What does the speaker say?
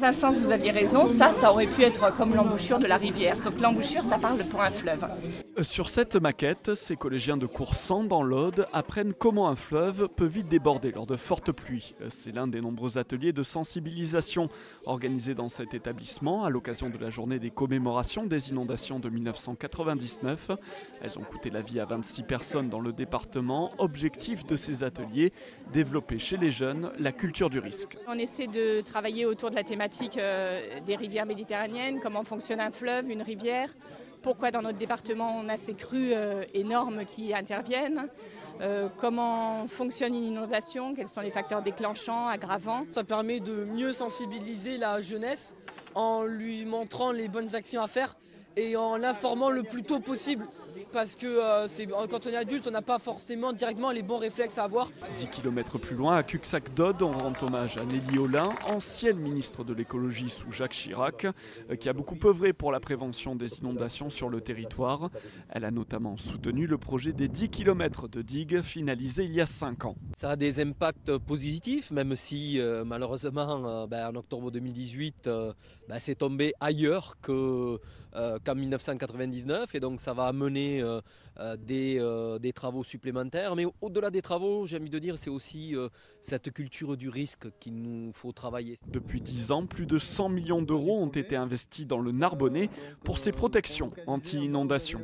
Dans un sens, vous aviez raison, ça aurait pu être comme l'embouchure de la rivière, sauf que l'embouchure, ça parle pour un fleuve. Sur cette maquette, ces collégiens de Coursan dans l'Aude apprennent comment un fleuve peut vite déborder lors de fortes pluies. C'est l'un des nombreux ateliers de sensibilisation organisés dans cet établissement à l'occasion de la journée des commémorations des inondations de 1999. Elles ont coûté la vie à 26 personnes dans le département. Objectif de ces ateliers, développer chez les jeunes la culture du risque. On essaie de travailler autour de la thématique des rivières méditerranéennes, comment fonctionne un fleuve, une rivière, pourquoi dans notre département on a ces crues énormes qui interviennent, comment fonctionne une inondation, quels sont les facteurs déclenchants, aggravants. Ça permet de mieux sensibiliser la jeunesse en lui montrant les bonnes actions à faire et en l'informant le plus tôt possible. Parce que quand on est adulte, on n'a pas forcément directement les bons réflexes à avoir. 10 km plus loin, à Cuxac-Dode, on rend hommage à Nelly Olin, ancienne ministre de l'écologie sous Jacques Chirac, qui a beaucoup œuvré pour la prévention des inondations sur le territoire. Elle a notamment soutenu le projet des 10 km de digues finalisé il y a 5 ans. Ça a des impacts positifs, même si malheureusement en octobre 2018, c'est tombé ailleurs qu'en 1999 et donc ça va amener des travaux supplémentaires. Mais au-delà des travaux, j'ai envie de dire, c'est aussi cette culture du risque qu'il nous faut travailler. Depuis 10 ans, plus de 100 millions d'euros ont été investis dans le Narbonnais pour ses protections anti-inondation.